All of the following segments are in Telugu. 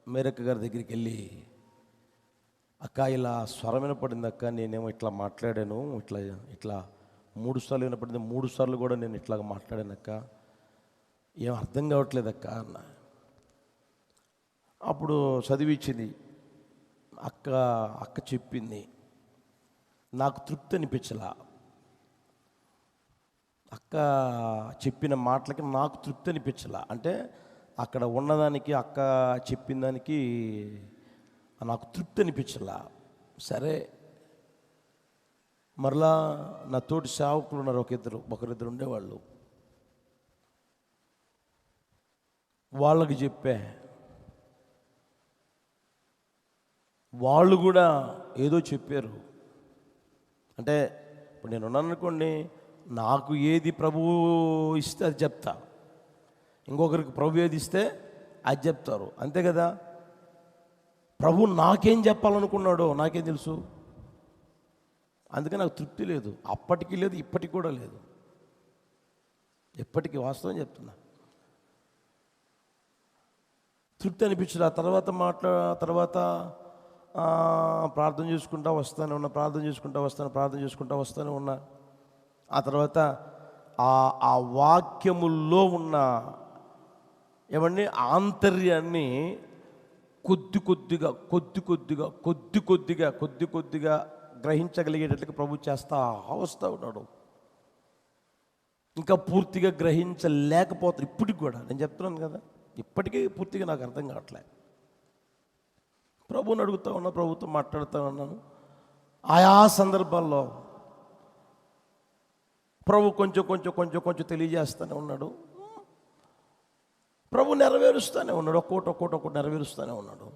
మేరక్క గారి దగ్గరికి వెళ్ళి, అక్క ఇలా స్వరం వినపడింది అక్క, నేనేమో ఇట్లా మాట్లాడాను, ఇట్లా ఇట్లా 3 సార్లు వినపడింది, 3 సార్లు కూడా నేను ఇట్లాగ మాట్లాడాను అక్క, ఏం అర్థం కావట్లేదు అక్క అన్న. అప్పుడు చదివించింది అక్క చెప్పింది, నాకు తృప్తి అనిపించలా. అక్క చెప్పిన మాటలకి నాకు తృప్తి అనిపించలా. అంటే అక్కడ ఉన్నదానికి, అక్క చెప్పిన దానికి నాకు తృప్తి అనిపించలా. సరే, మరలా నా తోటి సేవకులు ఉన్నారు, ఒకరిద్దరు ఉండేవాళ్ళు, వాళ్ళకి చెప్పా. వాళ్ళు కూడా ఏదో చెప్పారు. అంటే ఇప్పుడు నేను ఉన్నాను అనుకోండి, నాకు ఏది ప్రభువు ఇస్తే అది చెప్తా, ఇంకొకరికి ప్రభు ఏది ఇస్తే అది చెప్తారు, అంతే కదా. ప్రభు నాకేం చెప్పాలనుకున్నాడో నాకేం తెలుసు. అందుకే నాకు తృప్తి లేదు, అప్పటికి లేదు, ఇప్పటికి కూడా లేదు. ఎప్పటికీ వాస్తవం చెప్తున్నా, తృప్తి అనిపించదు. ఆ తర్వాత ప్రార్థన చేసుకుంటా వస్తూనే ఉన్నా. ఆ తర్వాత ఆ వాక్యముల్లో ఉన్న ఏమండి ఆంతర్యాన్ని కొద్ది కొద్దిగా గ్రహించగలిగేటట్లుగా ప్రభు చేస్తా వస్తూ ఉన్నాడు. ఇంకా పూర్తిగా గ్రహించలేకపోతారు ఇప్పటికి కూడా. నేను చెప్తున్నాను కదా, ఇప్పటికీ పూర్తిగా నాకు అర్థం కావట్లే. ప్రభువుని అడుగుతూ ఉన్నా, ప్రభుతో మాట్లాడుతూ ఉన్నాను. ఆయా సందర్భాల్లో ప్రభు కొంచెం తెలియజేస్తూనే ఉన్నాడు. ప్రభు నెరవేరుస్తూనే ఉన్నాడు, ఒక్కోటి నెరవేరుస్తూనే ఉన్నాడు.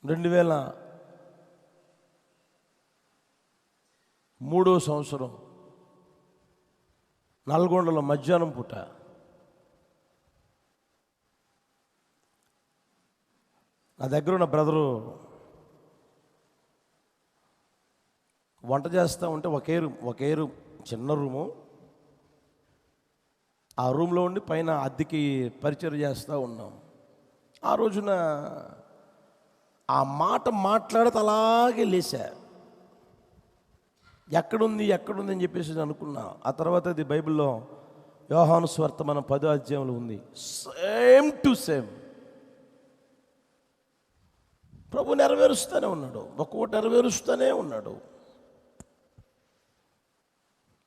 2003 సంవత్సరం నల్గొండలో మధ్యాహ్నం పూట నా దగ్గర ఉన్న బ్రదరు వంట చేస్తూ ఉంటే ఒకే రూమ్, చిన్న రూము, ఆ రూమ్లో ఉండి పైన అద్దెకి పరిచయం చేస్తూ ఉన్నాం. ఆ రోజున ఆ మాట మాట్లాడితే అలాగే లేచా. ఎక్కడుంది అని చెప్పేసి అనుకున్నా. ఆ తర్వాత అది బైబిల్లో యోహాను సువార్త 10వ అధ్యాయంలో ఉంది. సేమ్ టు సేమ్ ప్రభు నెరవేరుస్తూనే ఉన్నాడు, ఒక్కొక్కటి నెరవేరుస్తూనే ఉన్నాడు.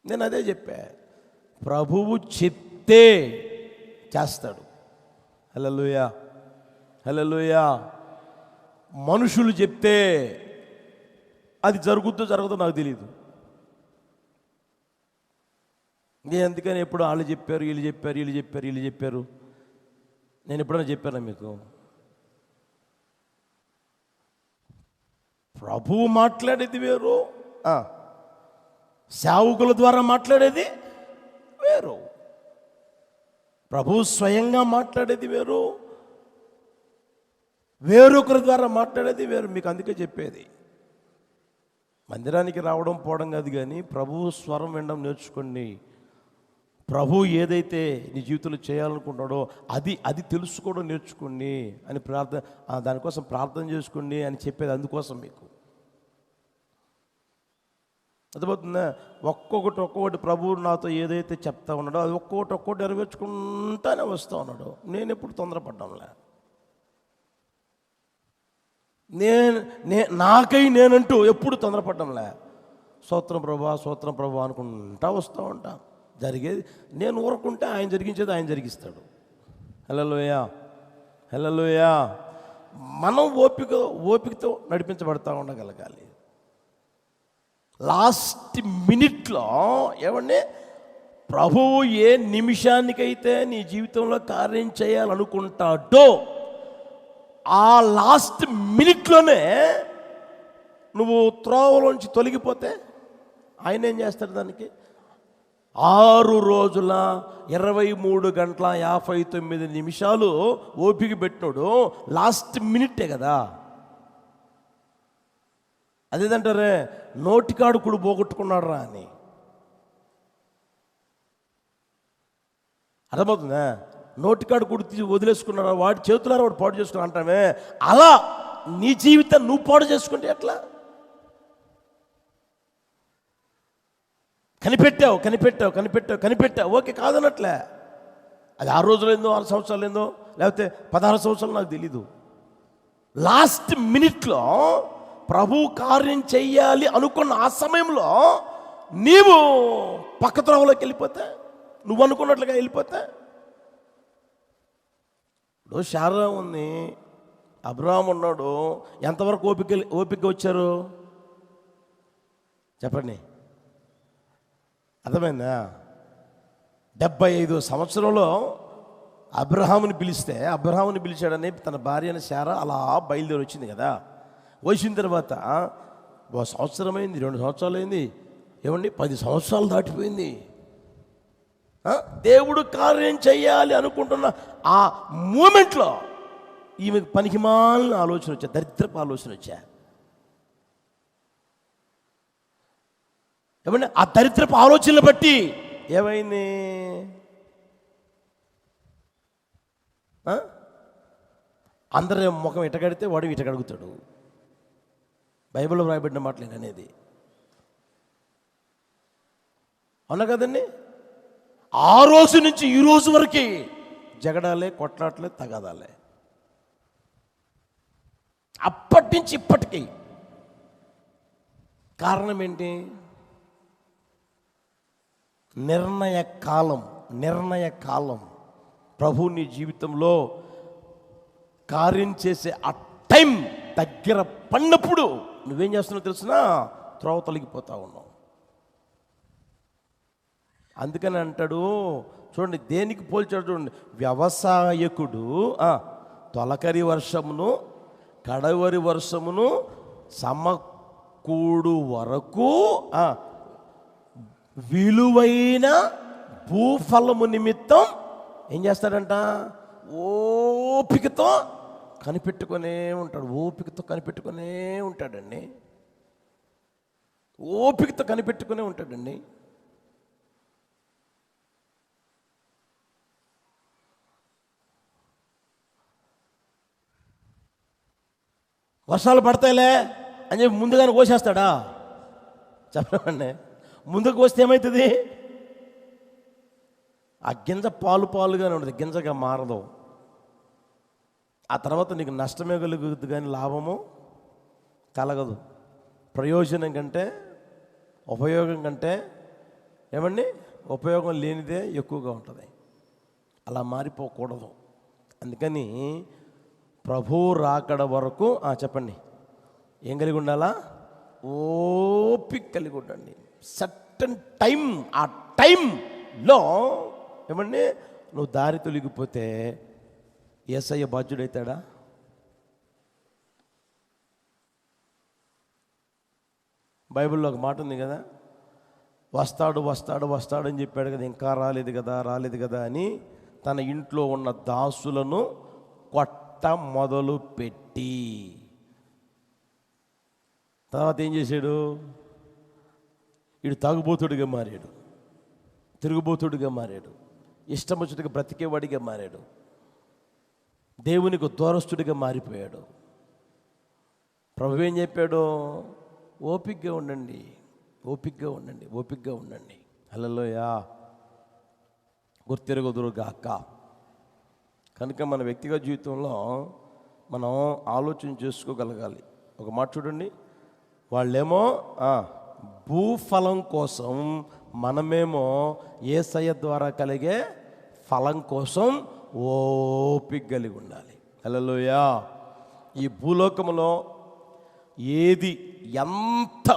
నేను అదే చెప్పా, ప్రభువు చెప్తే చేస్తాడు. హల్లెలూయా. మనుషులు చెప్తే అది జరుగుతుందో నాకు తెలియదు. నేను అందుకని ఎప్పుడు వాళ్ళు చెప్పారు, వీళ్ళు చెప్పారు. నేను ఎప్పుడైనా చెప్పానా మీకు? ప్రభువు మాట్లాడేది వేరు, సేవకుల ద్వారా మాట్లాడేది వేరు. ప్రభువు స్వయంగా మాట్లాడేది వేరు, వేరొకరి ద్వారా మాట్లాడేది వేరు. మీకు అందుకే చెప్పేది, మందిరానికి రావడం పోవడం కాదు, కానీ ప్రభువు స్వరం వినడం నేర్చుకోండి. ప్రభు ఏదైతే నీ జీవితంలో చేయాలనుకుంటాడో అది తెలుసుకోవడం నేర్చుకోండి అని దానికోసం ప్రార్థన చేసుకోండి అని చెప్పేది అందుకోసం మీకు. అర్థమవుతుందా? ఒక్కొక్కటి ప్రభువు నాతో ఏదైతే చెప్తా ఉన్నాడో అది ఒక్కొక్కటి నెరవేర్చుకుంటానే వస్తూ ఉన్నాడు. నేను ఎప్పుడు తొందరపడ్డాంలే. నాకై నేనంటూ ఎప్పుడు తొందరపడ్డంలే. స్తోత్రం ప్రభా అనుకుంటా వస్తూ ఉంటా. జరిగేది నేను ఊరుకుంటే ఆయన జరిగించేది ఆయన జరిగిస్తాడు. హల్లెలూయా. మనం ఓపికతో నడిపించబడతా ఉండగలగాలి. లాస్ట్ మినిట్లో ఏమండి, ప్రభువు ఏ నిమిషానికైతే నీ జీవితంలో కార్యం చేయాలనుకుంటాడో ఆ లాస్ట్ మినిట్లోనే నువ్వు త్రోవలోంచి తొలగిపోతే ఆయన ఏం చేస్తాడు? దానికి 6 రోజుల 23 గంటల 59 నిమిషాలు ఓపిక పెట్టినాడు. లాస్ట్ మినిటే కదా. అదేదంటారే, నోటికాడుకుడు పోగొట్టుకున్నాడు రా అని. అర్థమవుతుందా? నోటికాడు కుడితి వదిలేసుకున్నాడు, వాడి చేతులారా వాడు పాడు చేసుకున్నా అంటామే. అలా నీ జీవితం నువ్వు పాడు చేసుకుంటే ఎట్లా? కనిపెట్టావు కనిపెట్టావు కనిపెట్టావు కనిపెట్టావు, ఓకే, కాదనట్లే. అది 6 రోజులైందో 6 సంవత్సరాలైందో లేకపోతే 16 సంవత్సరాలు నాకు తెలీదు. లాస్ట్ మినిట్లో ప్రభు కార్యం చెయ్యాలి అనుకున్న ఆ సమయంలో నీవు పక్క త్రోవలోకి వెళ్ళిపోతే, నువ్వు అనుకున్నట్లుగా వెళ్ళిపోతే. ఇప్పుడు శారా ఉంది, అబ్రహాం ఉన్నాడు, ఎంతవరకు ఓపిక వచ్చారు చెప్పండి? అర్థమైందా? 75 సంవత్సరంలో అబ్రహాముని పిలిచాడని తన భార్య అయిన శారా అలా బయలుదేరి వచ్చింది కదా. వచ్చిన తర్వాత 1 సంవత్సరం అయింది, 2 సంవత్సరాలు అయింది, ఏమండి 10 సంవత్సరాలు దాటిపోయింది. దేవుడు కార్యం చెయ్యాలి అనుకుంటున్న ఆ మూమెంట్లో ఈమెకు పనికిమాలిన ఆలోచన వచ్చా, దరిద్రపు ఆలోచన వచ్చా. ఏమంటే ఆ దరిద్రపు ఆలోచనలు బట్టి ఏమైంది? అందరి ముఖం ఇటగడితే వాడు ఇటగడుగుతాడు. బైబిల్లో రాయబడిన మాటలు అనేది అవునా కదండి? ఆ రోజు నుంచి ఈ రోజు వరకు జగడాలే, కొట్లాటలే, తగాదాలే. అప్పటి నుంచి ఇప్పటికీ కారణం ఏంటి? నిర్ణయ కాలం. ప్రభు నీ జీవితంలో కార్యం చేసే ఆ టైం దగ్గర పడినప్పుడు నువ్వేం చేస్తున్నావు తెలిసినా? త్రోవ తొలగిపోతా ఉన్నావు. అందుకని అంటాడు చూడండి, దేనికి పోల్చాడు చూడండి. వ్యవసాయకుడు తొలకరి వర్షమును కడవరి వర్షమును సమకూడు వరకు విలువైన భూఫలము నిమిత్తం ఏం చేస్తాడంట? ఓపికతో కనిపెట్టుకునే ఉంటాడు. ఓపికతో కనిపెట్టుకునే ఉంటాడండి. ఓపికతో కనిపెట్టుకునే ఉంటాడండి. వర్షాలు పడతాయిలే అని చెప్పి ముందుగానే కోసేస్తాడా? చెప్పండి. ముందుకు కోస్తే ఏమవుతుంది? ఆ గింజ పాలుగానే ఉంటుంది, గింజగా మారదు. ఆ తర్వాత నీకు నష్టమే కలుగుతుంది కానీ లాభము కలగదు. ప్రయోజనం కంటే ఉపయోగం కంటే ఏమండి ఉపయోగం లేనిదే ఎక్కువగా ఉంటుంది. అలా మారిపోకూడదు. అందుకని ప్రభు రాకడ వరకు చెప్పండి ఏం కలిగి ఉండాలా? ఓపిక కలిగి ఉండండి. సర్టన్ టైం, ఆ టైంలో ఏమండి నువ్వు దారి తొలగిపోతే యేసయ్య బాధ్యుడైతాడా? బైబిల్లో ఒక మాట ఉంది కదా, వస్తాడు అని చెప్పాడు కదా, ఇంకా రాలేదు కదా అని తన ఇంట్లో ఉన్న దాసులను కొట్ట మొదలు పెట్టి తర్వాత ఏం చేశాడు? వీడు తాగుబోతుడిగా మారాడు, తిరుగుబోతుడిగా మారాడు, ఇష్టం వచ్చినట్టుగా బ్రతికేవాడిగా మారాడు, దేవునికి దూరస్తుడిగా మారిపోయాడు. ప్రభు ఏం చెప్పాడు? ఓపికగా ఉండండి. హల్లెలూయా, గుర్తెరగదురుగాక. కనుక మన వ్యక్తిగత జీవితంలో మనం ఆలోచన చేసుకోగలగాలి. ఒక మాట చూడండి, వాళ్ళేమో భూఫలం కోసం, మనమేమో యేసయ్య ద్వారా కలిగే ఫలం కోసం ఓపిక కలిగి ఉండాలి. హల్లెలూయా. ఈ భూలోకంలో ఏది ఎంత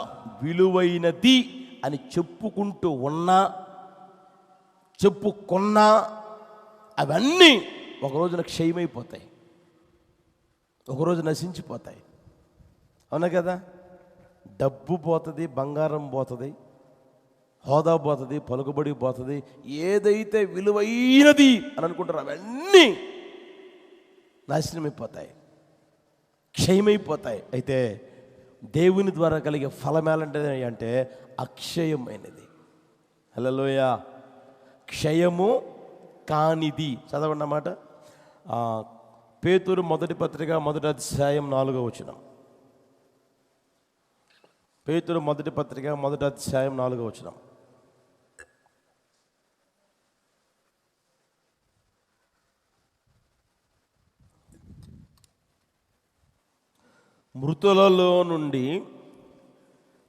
విలువైనది అని చెప్పుకున్నా అవన్నీ ఒక రోజున క్షయమైపోతాయి, ఒకరోజు నశించిపోతాయి. అవునా కదా? డబ్బు పోతుంది, బంగారం పోతుంది, హోదా పోతుంది, పలుకుబడి పోతుంది. ఏదైతే విలువైనది అని అనుకుంటారో అవన్నీ నాశనమైపోతాయి, క్షయమైపోతాయి. అయితే దేవుని ద్వారా కలిగే ఫలం ఎలాంటిది అంటే అక్షయమైనది. హల్లెలూయా. క్షయము కానిది. చదవండి అన్నమాట. పేతురు మొదటి పత్రిక 1వ అధ్యాయం 4వ వచనం. పేతురు మొదటి పత్రిక 1వ అధ్యాయం 4వ వచనం. మృతులలో నుండి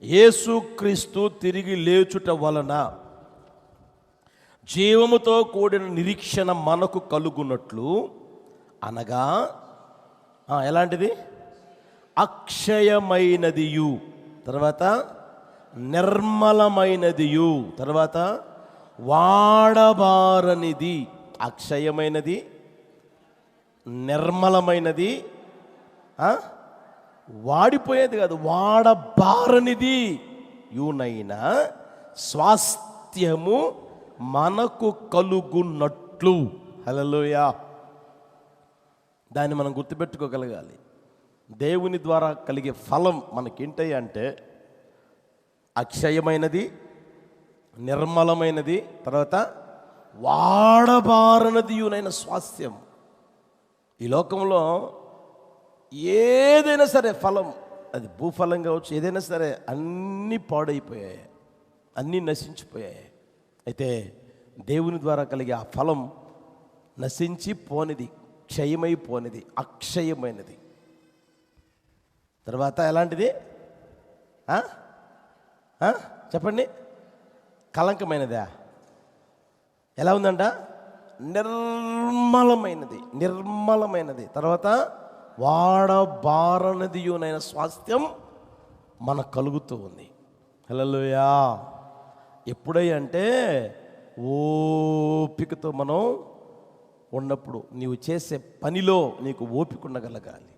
యేసుక్రీస్తు తిరిగి లేచుట వలన జీవముతో కూడిన నిరీక్షణ మనకు కలుగునట్లు, అనగా ఎలాంటిది? అక్షయమైనదియు, తర్వాత నిర్మలమైనదియు, తర్వాత వాడబారనిది. అక్షయమైనది, నిర్మలమైనది, వాడిపోయేది కాదు, వాడబారనిది యునైన స్వాస్థ్యము మనకు కలుగునట్లు. హల్లెలూయా. దాన్ని మనం గుర్తుపెట్టుకోగలగాలి. దేవుని ద్వారా కలిగే ఫలం మనకేంటి అంటే అక్షయమైనది, నిర్మలమైనది, తర్వాత వాడబారనది యునైన స్వాస్థ్యం. ఈ లోకంలో ఏదైనా సరే ఫలం, అది భూఫలం కావచ్చు, ఏదైనా సరే అన్నీ పాడైపోయాయి, అన్నీ నశించిపోయాయి. అయితే దేవుని ద్వారా కలిగే ఆ ఫలం నశించి పోనిది, క్షయమైపోనిది, అక్షయమైనది. తర్వాత ఎలాంటిది? చెప్పండి. కలంకమైనదా? ఎలా ఉందంట? నిర్మలమైనది, నిర్మలమైనది. తర్వాత వాడబారనిదియునైన స్వాస్థ్యం మనకు కలుగుతూ ఉంది. హల్లెలూయా. ఎప్పుడంటే ఓపికతో మనం ఉన్నప్పుడు. నీవు చేసే పనిలో నీకు ఓపిక ఉండగలగాలి.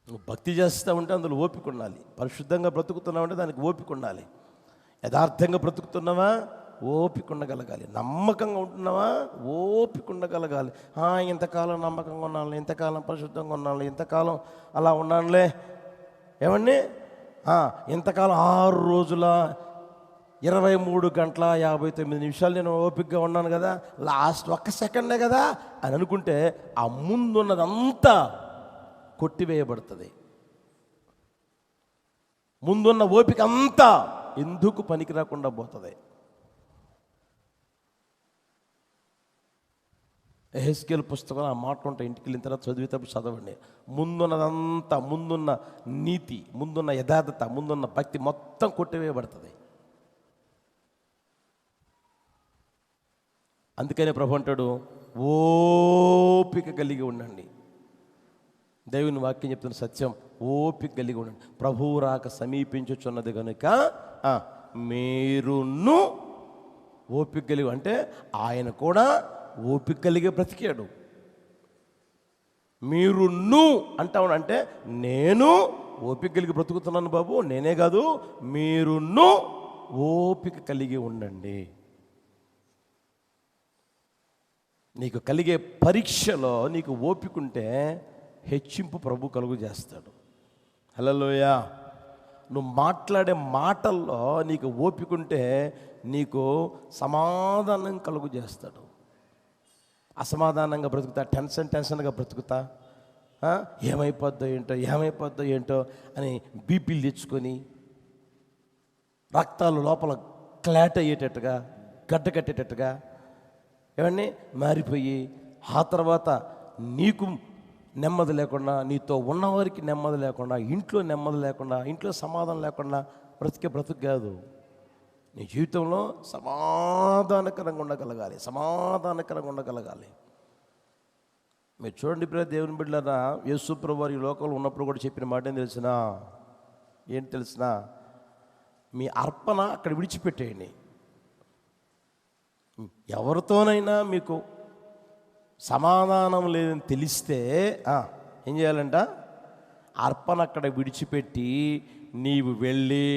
నువ్వు భక్తి చేస్తూ ఉంటే అందులో ఓపిక ఉండాలి. పరిశుద్ధంగా బ్రతుకుతున్నావు అంటే దానికి ఓపిక ఉండాలి. యథార్థంగా బ్రతుకుతున్నావా? ఓపిక ఉండగలగాలి. నమ్మకంగా ఉంటున్నావా? ఓపిక ఉండగలగాలి. ఇంతకాలం నమ్మకంగా ఉన్నాను, ఇంతకాలం పరిశుద్ధంగా ఉన్నాను, ఇంతకాలం అలా ఉన్నానులే. ఏమండి, ఇంతకాలం 6 రోజుల 23 గంటల 59 నిమిషాలు నేను ఓపికగా ఉన్నాను కదా, లాస్ట్ 1 సెకండే కదా అని అనుకుంటే ఆ ముందున్నదంతా కొట్టివేయబడుతుంది. ముందున్న ఓపిక అంతా ఎందుకు పనికి రాకుండా పోతుంది. ఎహెజ్కేలు పుస్తకం ఆ మాట ఉంటాయి, ఇంటికి వెళ్ళిన తర్వాత చదివేటప్పుడు చదవండి. ముందున్నదంతా, ముందున్న నీతి, ముందున్న యథార్థత, ముందున్న భక్తి మొత్తం కొట్టివేయబడుతుంది. అందుకనే ప్రభు అంటాడు, ఓపిక కలిగి ఉండండి. దేవుని వాక్యం చెప్తున్న సత్యం, ఓపిక కలిగి ఉండండి. ప్రభువు రాక సమీపించుచున్నది కనుక మీరును ఓపిక కలిగి, అంటే ఆయన కూడా ఓపిక కలిగే బ్రతికాడు. మీరును అంటావు అంటే నేను ఓపిక కలిగి బ్రతుకుతున్నాను బాబు, నేనే కాదు, మీరును ఓపిక కలిగి ఉండండి. నీకు కలిగే పరీక్షలో నీకు ఓపిక ఉంటే హెచ్చింపు ప్రభు కలుగు చేస్తాడు. హల్లెలూయా. నువ్వు మాట్లాడే మాటల్లో నీకు ఓపిక ఉంటే నీకు సమాధానం కలుగు చేస్తాడు. అసమాధానంగా బ్రతుకుతా, టెన్షన్గా బ్రతుకుతా, ఏమైపోద్దో ఏంటో అని బీపీలు తెచ్చుకొని రక్తాలు లోపల క్లాట్ అయ్యేటట్టుగా, గడ్డ కట్టేటట్టుగా ఏమండి మారిపోయి, ఆ తర్వాత నీకు నెమ్మది లేకుండా, నీతో ఉన్నవారికి నెమ్మది లేకుండా, ఇంట్లో నెమ్మది లేకుండా, ఇంట్లో సమాధానం లేకుండా బ్రతికే బ్రతుకు కాదు. నీ జీవితంలో సమాధానకరంగా ఉండగలగాలి, సమాధానకరంగా ఉండగలగాలి. మీరు చూడండి ఇప్పుడు దేవుని బిడ్డలారా, యేసు ప్రభువు వారు ఈ లోకంలో ఉన్నప్పుడు కూడా చెప్పిన మాట ఏంటి తెలిసినా, మీ అర్పణ అక్కడ విడిచిపెట్టేయండి. ఎవరితోనైనా మీకు సమాధానం లేదని తెలిస్తే ఏం చేయాలంట? అర్పణ అక్కడ విడిచిపెట్టి నీవు వెళ్ళి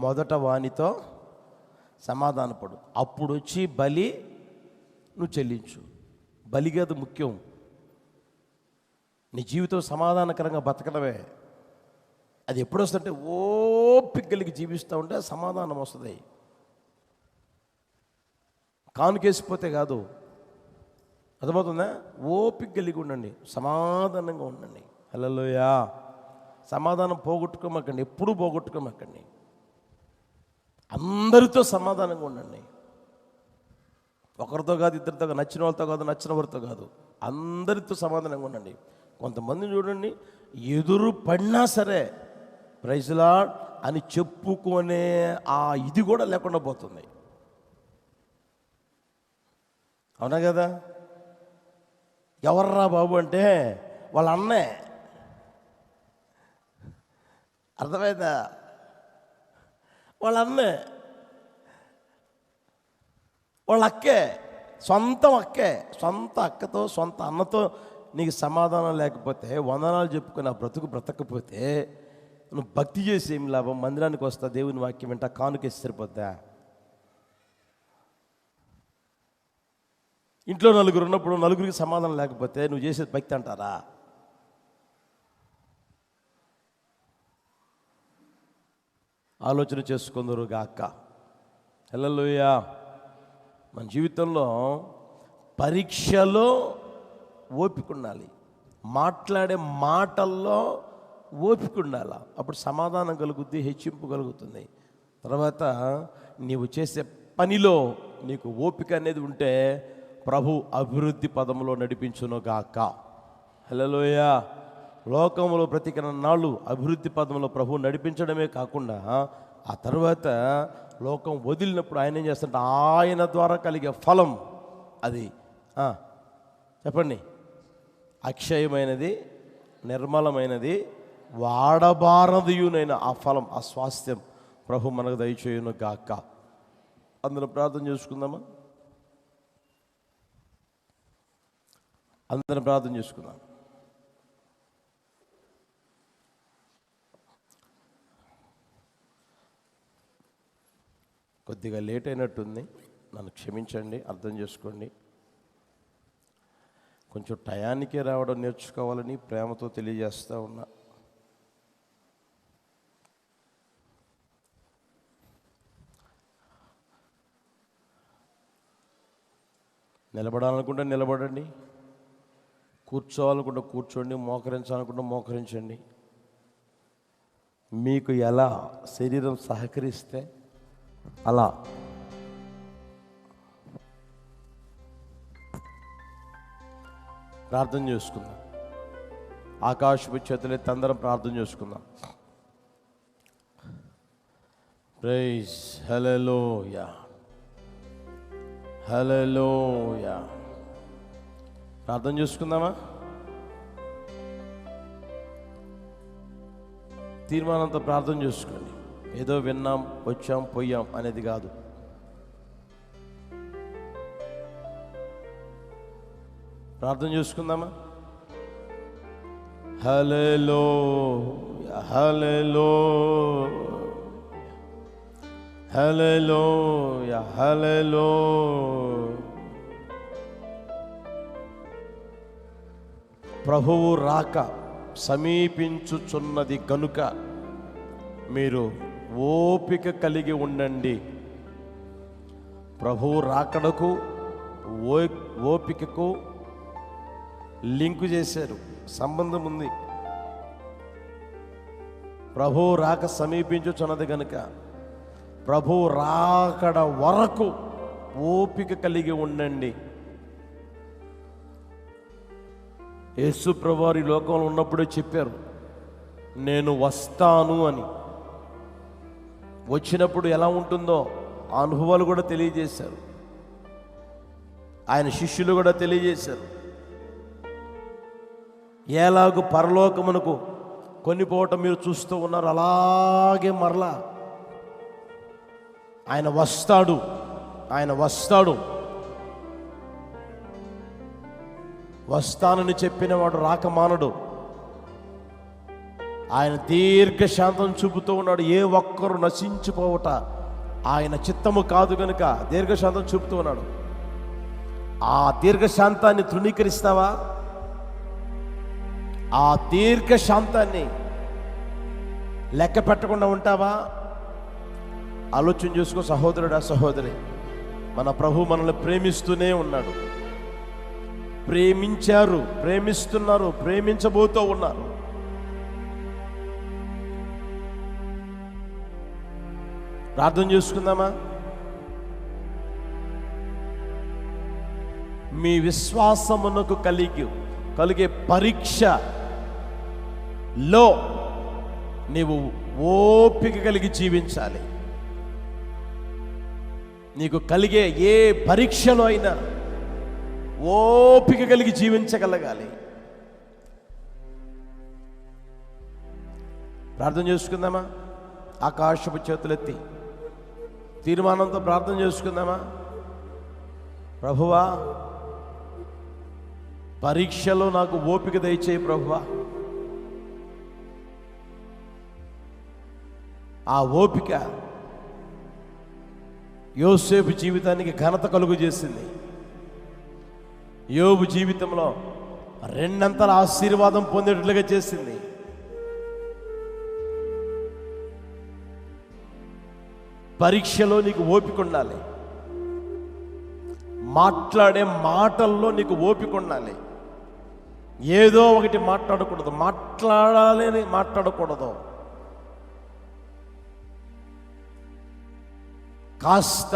మొదట వానితో సమాధానపడు. అప్పుడు వచ్చి బలి నువ్వు చెల్లించు. బలి కాదు ముఖ్యం, నీ జీవితం సమాధానకరంగా బతకడమే. అది ఎప్పుడు వస్తుందంటే ఓపిక కలిగి జీవిస్తూ ఉంటే సమాధానం వస్తుంది. కానుకేసిపోతే కాదు, అర్థమవుతుందా? ఓపిక కలిగి ఉండండి, సమాధానంగా ఉండండి. హల్లెలూయా. సమాధానం పోగొట్టుకోమకండి, ఎప్పుడూ పోగొట్టుకోమకండి. అందరితో సమాధానంగా ఉండండి. ఒకరితో కాదు, ఇద్దరితో కాదు, నచ్చిన వాళ్ళతో కాదు, నచ్చిన వారితో కాదు, అందరితో సమాధానంగా ఉండండి. కొంతమంది చూడండి, ఎదురు పడినా సరే ప్రైజ్ లార్డ్ అని చెప్పుకునే ఆ ఇది కూడా లేకుండా పోతుంది. అవునా కదా? ఎవర్రా బాబు అంటే వాళ్ళ అన్నే. అర్థమైందా? వాళ్ళ అన్నే, వాళ్ళ అక్కే, సొంతం అక్కే. సొంత అక్కతో సొంత అన్నతో నీకు సమాధానం లేకపోతే, వందనాలు చెప్పుకుని ఆ బ్రతుకు బ్రతకపోతే నువ్వు భక్తి చేసి ఏమి లాభం? మందిరానికి వస్తా, దేవుని వాక్యం వింటా, కానుకేసి సరిపోద్దా? ఇంట్లో నలుగురు ఉన్నప్పుడు నలుగురికి సమాధానం లేకపోతే నువ్వు చేసేది భక్తి అంటారా? ఆలోచన చేసుకుందరు గాక. హల్లెలూయా. మన జీవితంలో పరీక్షలో ఓపిక ఉండాలి, మాట్లాడే మాటల్లో ఓపిక ఉండాలి. అప్పుడు సమాధానం కలుగుద్ది, హెచ్చింపు కలుగుతుంది. తర్వాత నీవు చేసే పనిలో నీకు ఓపిక అనేది ఉంటే ప్రభు అభివృద్ధి పదంలో నడిపించును గాక. హల్లెలూయా. లోకంలో బ్రతికిన నాళ్ళు అభివృద్ధి పదంలో ప్రభు నడిపించడమే కాకుండా ఆ తర్వాత లోకం వదిలినప్పుడు ఆయన ఏం చేస్తాడంటే ఆయన ద్వారా కలిగే ఫలం అది చెప్పండి, అక్షయమైనది, నిర్మలమైనది, వాడబారదియునైన ఆ ఫలం, ఆ స్వాస్థ్యం ప్రభు మనకు దయచేయును గాక. అందులో ప్రార్థన చేసుకుందామా? అందరం ప్రార్థన చేసుకుందాం. కొద్దిగా లేట్ అయినట్టుంది, నన్ను క్షమించండి, అర్థం చేసుకోండి. కొంచెం టయానికే రావడం నేర్చుకోవాలని ప్రేమతో తెలియజేస్తూ ఉన్నా. నిలబడాలనుకుంటే నిలబడండి, కూర్చోవాలనుకుంటే కూర్చోండి, మోకరించాలనుకుంటే మోకరించండి. మీకు ఎలా శరీరం సహకరిస్తే అలా. ప్రార్థన చేసుకుందాం. ఆకాశపు చేతులెత్తి అందరం ప్రార్థన చేసుకుందాం. ప్రైజ్ హల్లెలూయా, హల్లెలూయా. ప్రార్థన చేసుకుందామా? తీర్మానంతో ప్రార్థన చేసుకోండి. ఏదో విన్నాం, వచ్చాం, పోయాం అనేది కాదు. ప్రార్థన చేసుకుందామా? హల్లెలూయా, హల్లెలూయా, హల్లెలూయా, హల్లెలూయా. ప్రభువు రాక సమీపించుచున్నది కనుక మీరు ఓపిక కలిగి ఉండండి. ప్రభువు రాకడకు ఓపికకు లింకు చేశారు, సంబంధం ఉంది. ప్రభువు రాక సమీపించుచున్నది కనుక ప్రభువు రాకడ వరకు ఓపిక కలిగి ఉండండి. యేసు ప్రభువారు ఈ లోకంలో ఉన్నప్పుడే చెప్పారు, నేను వస్తాను అని. వచ్చినప్పుడు ఎలా ఉంటుందో ఆ అనుభవాలు కూడా తెలియజేశారు, ఆయన శిష్యులు కూడా తెలియజేశారు. ఎలాగూ పరలోకమునకు కొనిపోవటం మీరు చూస్తూ ఉన్నారు, అలాగే మరలా ఆయన వస్తాడు, ఆయన వస్తాడు. వస్తానని చెప్పిన వాడు రాకమానడు. ఆయన దీర్ఘశాంతం చూపుతూ ఉన్నాడు. ఏ ఒక్కరు నశించిపోవట ఆయన చిత్తము కాదు కనుక దీర్ఘశాంతం చూపుతూ ఉన్నాడు. ఆ దీర్ఘశాంతాన్ని తృణీకరిస్తావా? ఆ దీర్ఘశాంతాన్ని లెక్క పెట్టకుండా ఉంటావా? ఆలోచన చేసుకో సహోదరుడా, సహోదరి. మన ప్రభు మనల్ని ప్రేమిస్తూనే ఉన్నాడు. ప్రేమించారు, ప్రేమిస్తున్నారు, ప్రేమించబోతూ ఉన్నారు. ప్రార్థన చేసుకుందామా? మీ విశ్వాసమునకు కలిగే పరీక్షలో నీవు ఓపిక కలిగి జీవించాలి. నీకు కలిగే ఏ పరీక్షలో అయినా ఓపిక కలిగి జీవించగలగాలి. ప్రార్థన చేసుకుందామా? ఆకాశపు చేతులెత్తి తీర్మానంతో ప్రార్థన చేసుకుందామా? ప్రభువా, పరీక్షలో నాకు ఓపిక దయచేయి ప్రభువా. ఆ ఓపిక యోసేపు జీవితానికి ఘనత కలుగు చేసింది. యోబు జీవితంలో రెండంతల ఆశీర్వాదం పొందేటట్లుగా చేసింది. పరీక్షలో నీకు ఓపిక ఉండాలి. మాట్లాడే మాటల్లో నీకు ఓపిక ఉండాలి. ఏదో ఒకటి మాట్లాడకూడదు, మాట్లాడాలి అని మాట్లాడకూడదు. కాస్త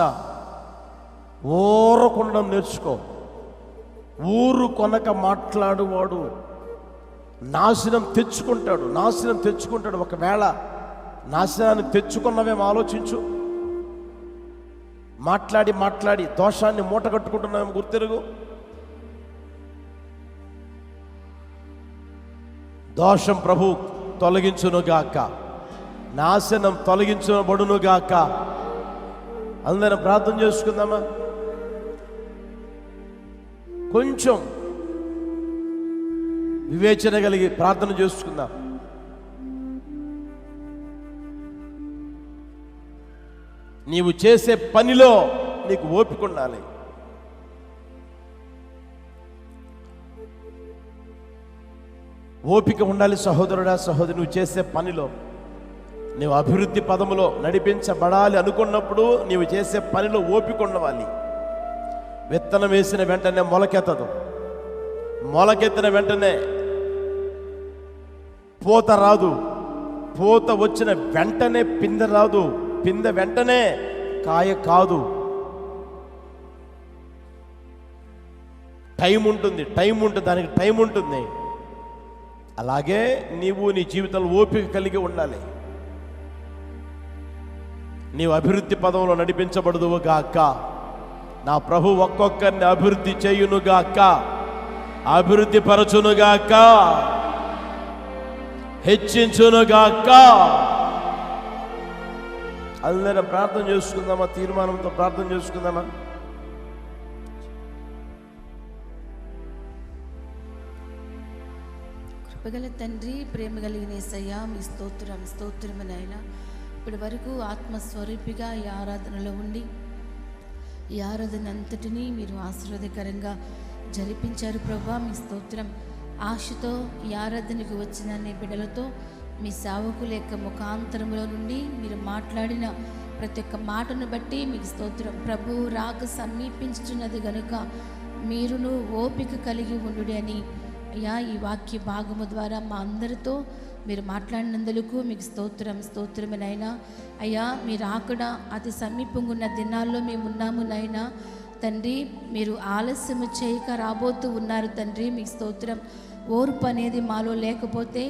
ఊరకుండా నేర్చుకో. ఊరు కొనక మాట్లాడువాడు నాశనం తెచ్చుకుంటాడు. ఒకవేళ నాశనాన్ని తెచ్చుకున్నవేమో ఆలోచించు. మాట్లాడి దోషాన్ని మూట కట్టుకుంటున్నామేమో గుర్తెరుగు. దోషం ప్రభు తొలగించునుగాక, నాశనం తొలగించబడునుగాక. అందరం ప్రార్థన చేసుకుందామా? కొంచెం వివేచన కలిగి ప్రార్థన చేసుకుందాం. నీవు చేసే పనిలో నీకు ఓపిక ఉండాలి. ఓపిక ఉండాలి సహోదరుడా, సహోదరి. నువ్వు చేసే పనిలో నీవు అభివృద్ధి పదములో నడిపించబడాలి అనుకున్నప్పుడు నీవు చేసే పనిలో ఓపిక ఉండవాలి. విత్తనం వేసిన వెంటనే మొలకెత్తదు. మొలకెత్తిన వెంటనే పూత రాదు. పూత వచ్చిన వెంటనే పిందె రాదు. పిందె వెంటనే కాయ కాదు. టైం ఉంటుంది, దానికి టైం ఉంటుంది. అలాగే నీవు నీ జీవితంలో ఓపిక కలిగి ఉండాలి. నీవు అభివృద్ధి పదంలో నడిపించబడుదువుగాక. నా ప్రభు ఒక్కొక్కరిని అభివృద్ధి చేయునుగాక, అభివృద్ధి పరచునుగాక, హెచ్చించునుగాక. అందరం ప్రార్థన చేసుకుందామా? తీర్మానంతో ప్రార్థన చేసుకుందామా? కృపగల తండ్రి, ప్రేమ కలిగిన యేసయ్యా, మీ స్తోత్రము నాయనా. ఇప్పటి వరకు ఆత్మస్వరూపిగా ఈ ఆరాధనలో ఉండి ఈ ఆరాధన అంతటినీ మీరు ఆశీర్వాదకరంగా జరిపించారు ప్రభా. మీ స్తోత్రం. ఆశతో ఈ ఆరాధనకు వచ్చిన నీ బిడ్డలతో మీ సేవకుల యొక్క ముఖాంతరంలో నుండి మీరు మాట్లాడిన ప్రతి ఒక్క మాటను బట్టి మీకు స్తోత్రం. ప్రభు రాక సమీపించుతున్నది గనుక మీరును ఓపిక కలిగి ఉండు అని అయ్యా ఈ వాక్య భాగము ద్వారా మా అందరితో మీరు మాట్లాడినందుకు మీకు స్తోత్రమే నాయనా. అయ్యా మీరు ఆకడ అతి సమీపంగా ఉన్న దినాల్లో మేము ఉన్నాము నాయనా. తండ్రి మీరు ఆలస్యము చేయక రాబోతూ ఉన్నారు తండ్రి. మీకు స్తోత్రం. ఓర్పు అనేది మాలో లేకపోతే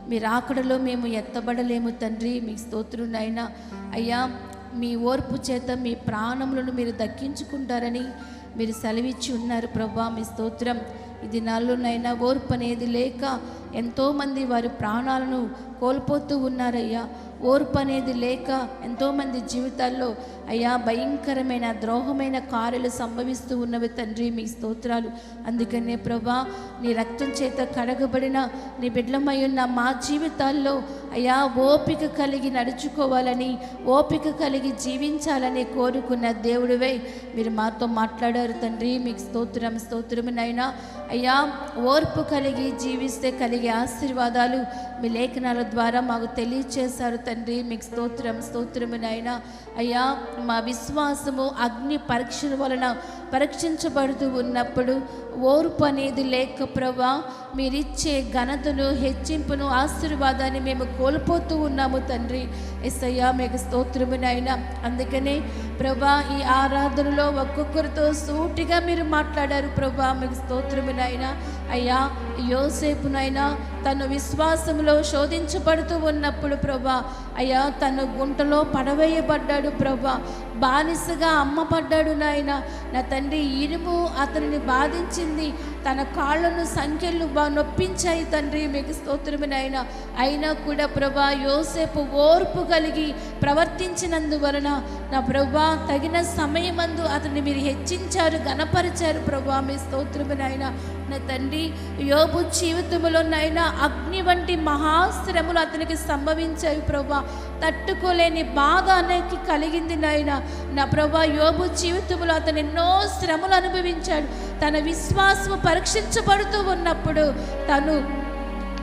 మీరు ఆకడలో మేము ఎత్తబడలేము తండ్రి. మీకు స్తోత్రం నాయనా. అయ్యా మీ ఓర్పు చేత మీ ప్రాణములను మీరు దక్కించుకుంటారని మీరు సెలవిచ్చి ఉన్నారు ప్రభా. మీ స్తోత్రం. ఈ దినాల్లోనైనా ఓర్పు అనేది లేక ఎంతోమంది వారి ప్రాణాలను కోల్పోతూ ఉన్నారయ్యా. ఓర్పు అనేది లేక ఎంతోమంది జీవితాల్లో అయ్యా భయంకరమైన ద్రోహమైన కార్యాలు సంభవిస్తూ ఉన్నవి తండ్రి. మీ స్తోత్రాలు. అందుకనే ప్రభా నీ రక్తం చేత కడగబడిన నీ బిడ్డలమై ఉన్న మా జీవితాల్లో అయ్యా ఓపిక కలిగి నడుచుకోవాలని, ఓపిక కలిగి జీవించాలని కోరుకున్న దేవుడివై మీరు మాతో మాట్లాడారు తండ్రి. మీకు స్తోత్రము నాయనా. అయ్యా ఓర్పు కలిగి జీవిస్తే కలిగే ఆశీర్వాదాలు మీ లేఖనాల ద్వారా మాకు తెలియచేశారు తండ్రి. మీకు స్తోత్రము నాయన. అయ్యా మా విశ్వాసము అగ్ని పరీక్షల వలన పరీక్షించబడుతూ ఉన్నప్పుడు ఓర్పు అనేది లేక ప్రభా మీరిచ్చే ఘనతను, హెచ్చింపును, ఆశీర్వాదాన్ని మేము కోల్పోతూ ఉన్నాము తండ్రి. యేసయ్యా మీకు స్తోత్రము నాయన. అందుకనే ప్రభా ఈ ఆరాధనలో ఒక్కొక్కరితో సూటిగా మీరు మాట్లాడారు ప్రభా. మీకు స్తోత్రము నాయన. అయ్యా యోసేపునైనా తను విశ్వాసంలో శోధించబడుతూ ఉన్నప్పుడు ప్రభా అయ్యా తను గుంటలో పడవేయబడ్డాడు ప్రభా, బానిసగా అమ్మబడ్డాడు నాయన. నా తండ్రి ఇనుము అతనిని బాధించింది, తన కాళ్ళను సంఖ్యలు నొప్పించాయి తండ్రి. మీకు స్తోత్రము నాయన. అయినా కూడా ప్రభా యోసేపు ఓర్పు కలిగి ప్రవర్తించినందువలన నా ప్రభా తగిన సమయమందు అతన్ని మీరు హెచ్చించారు, గణపరిచారు ప్రభా. మీ స్తోత్రము నాయన. నా తండ్రి యోబు జీవితంలో నాయన అగ్ని వంటి మహాశ్రములు అతనికి సంభవించాయి ప్రభా. తట్టుకోలేని బాధ అనేది కలిగింది నాయన. నా ప్రభా యోబు జీవితంలో అతను ఎన్నో శ్రమలు అనుభవించాడు. తన విశ్వాసము పరీక్షించబడుతూ ఉన్నప్పుడు తను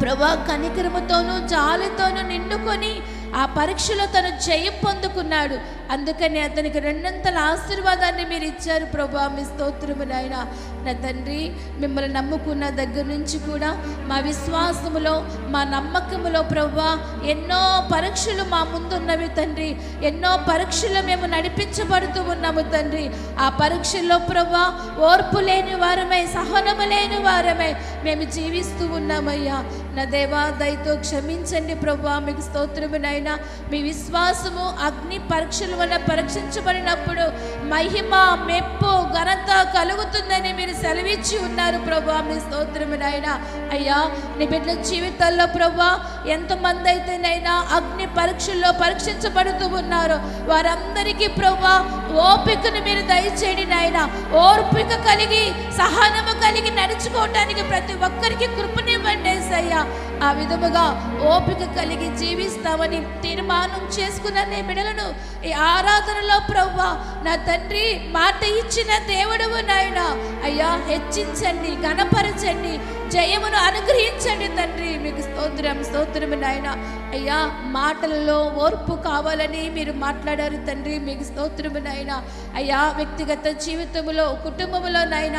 ప్రభా కనికరముతోనూ జాలితోనూ నిండుకొని ఆ పరీక్షలో తను జయం పొందుకున్నాడు. అందుకని అతనికి రెండంతల ఆశీర్వాదాన్ని మీరు ఇచ్చారు ప్రభా. మీ స్తోత్రము నాయన. నా తండ్రి మిమ్మల్ని నమ్ముకున్న దగ్గర నుంచి కూడా మా విశ్వాసములో, మా నమ్మకములో ప్రభా ఎన్నో పరీక్షలు మా ముందున్నవి తండ్రి. ఎన్నో పరీక్షలు మేము నడిపించబడుతూ ఉన్నాము తండ్రి. ఆ పరీక్షల్లో ప్రభా ఓర్పు లేని వారమై, సహనము లేని వారమై మేము జీవిస్తూ ఉన్నామయ్యా. నా దేవా దయతో క్షమించండి ప్రభా. మీకు స్తోత్రము నాయన. మీ విశ్వాసము అగ్ని పరీక్షల వల్ల పరీక్షించబడినప్పుడు మహిమ, మెప్పు, ఘనత కలుగుతుందని మీరు సెలవిచ్చి ఉన్నారు ప్రభా. మీ స్తోత్రము నాయన. అయ్యా నీ బిడ్డల జీవితాల్లో ప్రభా ఎంతమంది అయితేనైనా అగ్ని పరీక్షల్లో పరీక్షించబడుతూ ఉన్నారో వారందరికీ ప్రభా ఓపికను మీరు దయచేయండి నాయన. ఓర్పిక కలిగి, సహనము కలిగి నడుచుకోవటానికి ప్రతి ఒక్కరికి కృపనివ్వండి యేసయ్యా. ఆ విధముగా ఓపిక కలిగి జీవిస్తామని తీర్మానం చేసుకున్న నీ బిడ్డలను ఈ ఆరాధనలో ప్రభువా నా తండ్రి మాట ఇచ్చిన దేవుడవు నాయన. అయ్యా హెచ్చించండి, ఘనపరచండి, జయమును అనుగ్రహించండి తండ్రి. మీకు స్తోత్రము నాయన. అయ్యా మాటలలో ఓర్పు కావాలని మీరు మాట్లాడారు తండ్రి. మీకు స్తోత్రము నాయన. అయ్యా వ్యక్తిగత జీవితంలో, కుటుంబంలో నాయన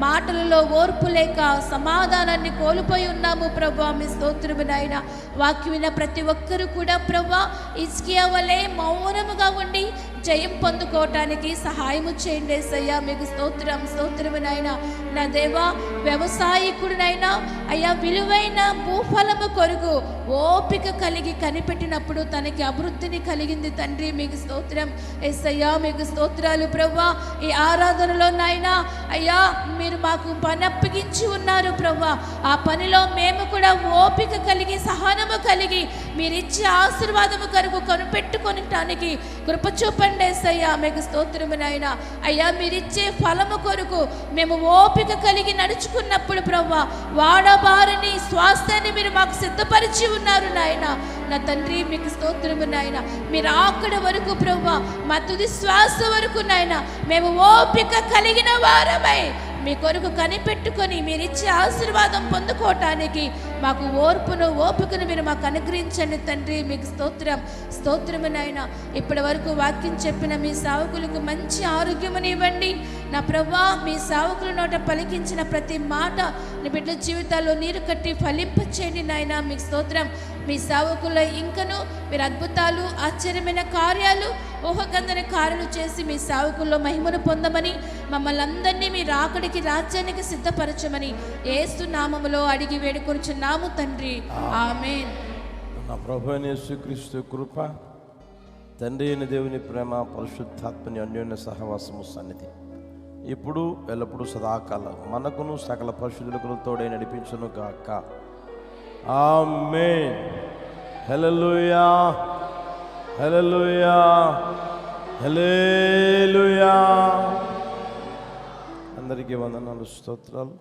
మాటలలో ఓర్పు లేక సమాధానాన్ని కోల్పోయి ఉన్నాము ప్రభా. మీ స్తోత్రము నాయన. వాక్యం విన్న ప్రతి ఒక్కరూ కూడా ప్రభా హిజ్కియా వలె మౌనముగా ఉండి జయం పొందుకోవటానికి సహాయము చేయండి యేసయ్యా. మీకు స్తోత్రము నాయన. నా దేవా వ్యవసాయకుడినైనా అయ్యా విలువైన భూఫలము కొరకు ఓపిక కలిగి కనిపెట్టినప్పుడు తనకి అభివృద్ధిని కలిగింది తండ్రి. మీకు స్తోత్రం యేసయ్యా. మీకు స్తోత్రాలు ప్రభా. ఈ ఆరాధనలో నాయనా అయ్యా మీరు మాకు పని అప్పగించి ఉన్నారు ప్రభా. ఆ పనిలో మేము కూడా ఓపిక కలిగి, సహనము కలిగి మీరు ఇచ్చే ఆశీర్వాదము కొరకు కనిపెట్టుకొనటానికి కృప చూపండి యేసయ్యా. మీకు స్తోత్రము నాయన. అయ్యా మీరిచ్చే ఫలము కొరకు మేము ఓపిక కలిగి నడుచుకున్నప్పుడు ప్రభా వాడబారని స్వాస్థ్యాన్ని మీరు మాకు సిద్ధపరిచి ఉన్నారు నాయన. నా తండ్రి మీకు స్తోత్రము నాయన. మీరు అక్కడి వరకు ప్రభా మా తుది శ్వాస వరకు నాయన మేము ఓపిక కలిగిన వారమై మీ కొరకు కనిపెట్టుకొని మీరిచ్చే ఆశీర్వాదం పొందుకోవటానికి మాకు ఓపికను మీరు మాకు అనుగ్రహించండి తండ్రి. మీకు స్తోత్రము నాయన. ఇప్పటి వరకు వాక్యం చెప్పిన మీ సేవకులకు మంచి ఆరోగ్యముని ఇవ్వండి నా ప్రభా. మీ సేవకుల నోట పలికించిన ప్రతి మాట నీ బిడ్డల జీవితాల్లో నీరు కట్టి ఫలింపచేయండి నాయన. మీకు స్తోత్రం. మీ సేవకుల్లో ఇంకను మీరు అద్భుతాలు, ఆశ్చర్యమైన కార్యాలు, ఊహకందని కార్యాలు చేసి మీ సేవకుల్లో మహిమను పొందమని, మమ్మల్ని అందరినీ మీ రాకడికి, రాజ్యానికి సిద్ధపరచమని యేసు నామములో అడిగి వేడుకొనుచున్నాము తండ్రి. ఆమేన్. నా ప్రభువైన యేసుక్రీస్తు కృప, తండ్రి అయిన దేవుని ప్రేమ, పరిశుద్ధాత్మని అన్యోన్య సహవాసము సన్నిధి ఇప్పుడు ఎల్లప్పుడూ సదాకాలం మనకును సకల పరిశుద్ధులకు తోడై నడిపించును గాక. ఆమేన్. హల్లెలూయా, హల్లెలూయా, హల్లెలూయా. అందరికీ వందనాలు, స్తోత్రాలు.